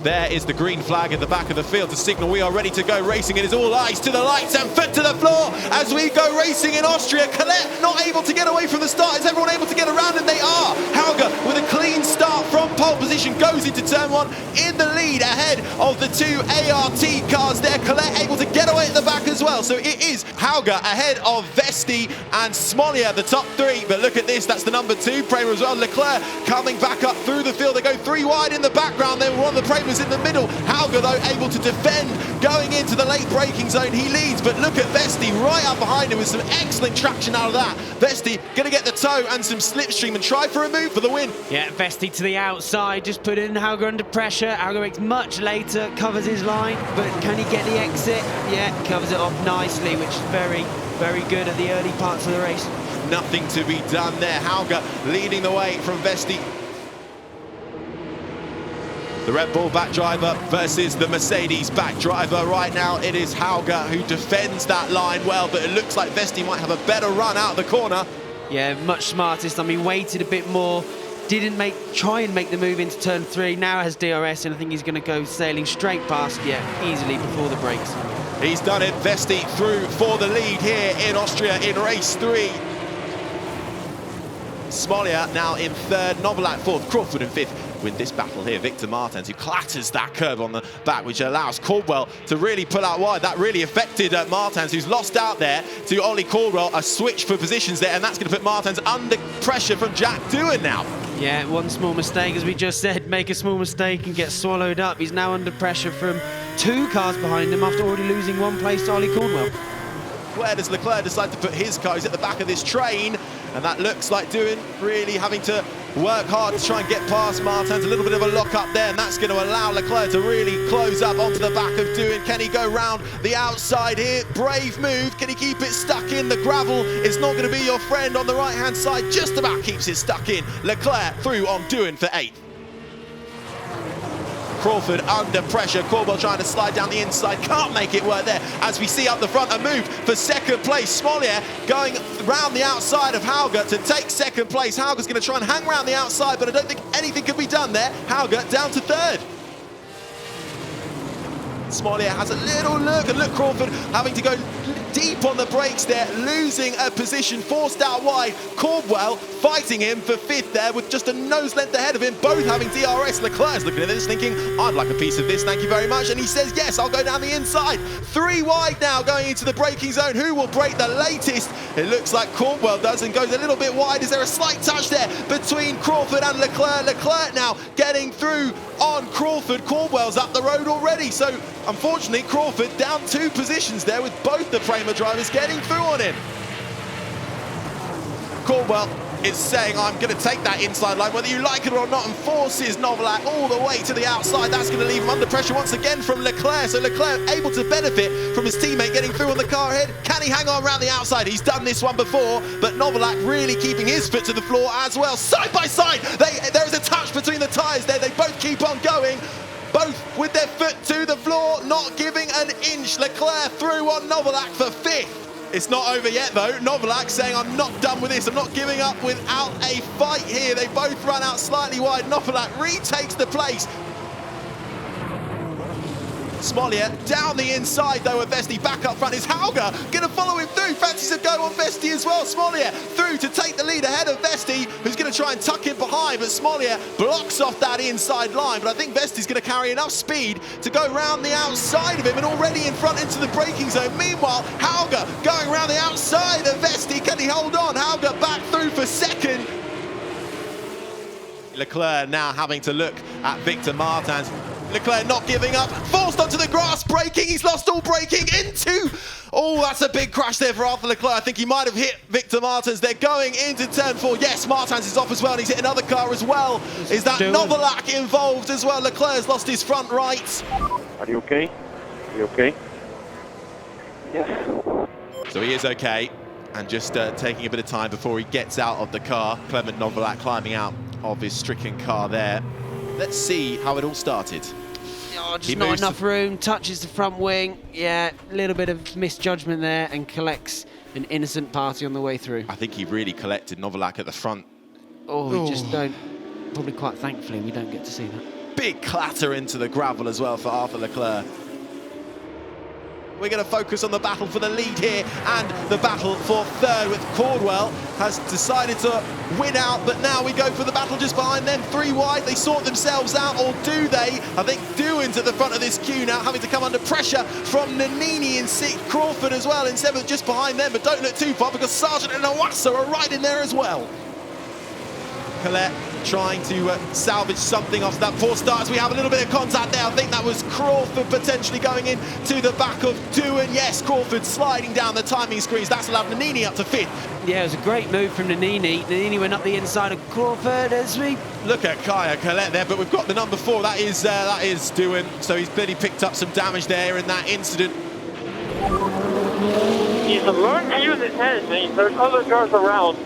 There is the green flag at the back of the field to signal we are ready to go racing. It is all eyes to the lights and foot to the floor as we go racing in Austria. Colette not able to get away from the start. Is everyone able to get around? And they are. Hauger with a clean start from pole position goes into turn one in the lead ahead of the two ART cars there. Colette able to get away at the back as well. So it is Hauger ahead of Vesti and Smolja, the top three. But look at this, that's the number two Prema as well. Leclerc coming back up through the field. They go three wide in the background. They were one of the Premas in the middle. Hauger though able to defend going into the late braking zone. He leads, but look at Vesti right up behind him with some excellent traction out of that. Vesti going to get the toe and some slipstream and try for a move for the win. Yeah, Vesti to the outside, just put in Hauger under pressure. Hauger makes much later, covers his line, but can he get the exit? Yeah, covers it off nicely, which is very, very good at the early parts of the race. Nothing to be done there. Hauger leading the way from Vesti. The Red Bull back driver versus the Mercedes back driver. Right now it is Hauger who defends that line well, but it looks like Vesti might have a better run out of the corner. Yeah, much smartest. I mean, waited a bit more, didn't try and make the move into turn three. Now has DRS, and I think he's going to go sailing straight past, easily before the brakes. He's done it. Vesti through for the lead here in Austria in race 3. Smolja now in third, Novalak fourth, Crawford in fifth. Win this battle here, Victor Martens, who clatters that curb on the back, which allows Caldwell to really pull out wide. That really affected Martens, who's lost out there to Ollie Caldwell. A switch for positions there, and that's going to put Martens under pressure from Jack Doohan now. Yeah, one small mistake, as we just said, make a small mistake and get swallowed up. He's now under pressure from two cars behind him after already losing one place to Ollie Caldwell. Where does Leclerc decide to put his car? He's at the back of this train, and that looks like Doohan really having to work hard to try and get past Martens. A little bit of a lock up there, and that's going to allow Leclerc to really close up onto the back of Doohan. Can he go round the outside here? Brave move. Can he keep it stuck in? The gravel is not going to be your friend on the right-hand side. Just about keeps it stuck in. Leclerc through on Doohan for 8th. Crawford under pressure. Caldwell trying to slide down the inside. Can't make it work there. As we see up the front, a move for second place. Smolja going round the outside of Hauger to take second place. Hauger's going to try and hang around the outside, but I don't think anything can be done there. Hauger down to third. Smolja has a little look, and look, Crawford having to go deep on the brakes there, losing a position, forced out wide. Caldwell fighting him for fifth there with just a nose length ahead of him, both having DRS. Leclerc's looking at this thinking, I'd like a piece of this, thank you very much. And he says, yes, I'll go down the inside. Three wide now going into the braking zone. Who will break the latest? It looks like Caldwell does and goes a little bit wide. Is there a slight touch there between Crawford and Leclerc? Leclerc now getting through on Crawford. Caldwell's up the road already. So unfortunately, Crawford down 2 positions there with both the Prema drivers getting through on him. Caldwell is saying, I'm going to take that inside line, whether you like it or not, and forces Novalak all the way to the outside. That's going to leave him under pressure once again from Leclerc. So Leclerc able to benefit from his teammate getting through on the car ahead. Can he hang on around the outside? He's done this one before, but Novalak really keeping his foot to the floor as well. Side by side, there is a touch between the tyres there. They both keep on going. Both with their foot to the floor, not giving an inch. Leclerc through on Novalak for 5th. It's not over yet though. Novalak saying, I'm not done with this. I'm not giving up without a fight here. They both run out slightly wide. Novalak retakes the place. Smolja down the inside though of Vesti. Back up front is Hauger. Going to follow him through. Fancies a go on Vesti as well. Smolja through to take the lead ahead of Vesti, who's going to try and tuck him behind, but Smolja blocks off that inside line. But I think Vesti's going to carry enough speed to go round the outside of him and already in front into the braking zone. Meanwhile, Hauger going around the outside of Vesti. Can he hold on? Hauger back through for 2nd. Leclerc now having to look at Victor Martens. Leclerc not giving up, forced onto the grass, braking. He's lost all braking into... Oh, that's a big crash there for Arthur Leclerc. I think he might have hit Victor Martens. They're going into turn 4. Yes, Martens is off as well, and he's hit another car as well. Is that Novalak involved as well? Leclerc's lost his front right. Are you okay? Are you okay? Yes. So he is okay, and just taking a bit of time before he gets out of the car. Clement Novalak climbing out of his stricken car there. Let's see how it all started. Oh, just not enough room, touches the front wing. Yeah, a little bit of misjudgment there and collects an innocent party on the way through. I think he really collected Novalak at the front. Oh, we just don't, probably quite thankfully, we don't get to see that. big clatter into the gravel as well for Arthur Leclerc. We're going to focus on the battle for the lead here and the battle for third, with Caldwell has decided to win out, but now we go for the battle just behind them. 3 wide, they sort themselves out, or do they? I think Doohan's at the front of this queue now, having to come under pressure from Nannini in 6th, Crawford as well in 7th, just behind them, but don't look too far because Sargent and Owasa are right in there as well. Colette trying to salvage something off that 4 starts. We have a little bit of contact there. I think that was Crawford potentially going in to the back of Doohan. Yes, Crawford sliding down the timing screens. That's allowed Nannini up to 5th. Yeah, it was a great move from Nannini. Nannini went up the inside of Crawford as we... Look at Kaya Colette there, but we've got the number 4. That is Doohan. So he's clearly picked up some damage there in that incident. He's learned to use his hands, man. There's other cars around.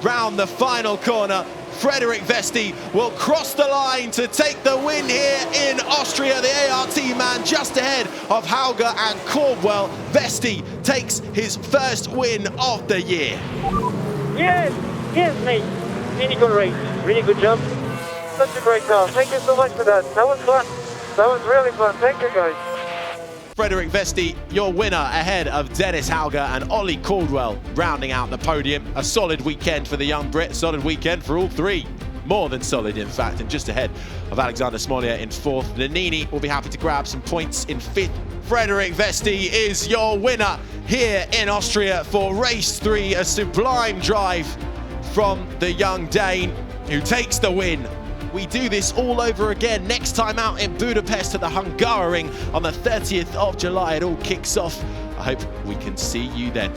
Round the final corner, Frederik Vesti will cross the line to take the win here in Austria. The ART man just ahead of Hauger and Caldwell. Vesti takes his first win of the year. Yes, mate. Really good race, really good job. Such a great car. Thank you so much for that. That was fun. That was really fun. Thank you, guys. Frederik Vesti, your winner ahead of Dennis Hauger and Ollie Caldwell, rounding out the podium. A solid weekend for the young Brit, solid weekend for all 3. More than solid, in fact, and just ahead of Alexander Smollier in 4th. Nannini will be happy to grab some points in 5th. Frederik Vesti is your winner here in Austria for race 3. A sublime drive from the young Dane who takes the win. We do this all over again next time out in Budapest at the Hungaroring on the 30th of July. It all kicks off. I hope we can see you then.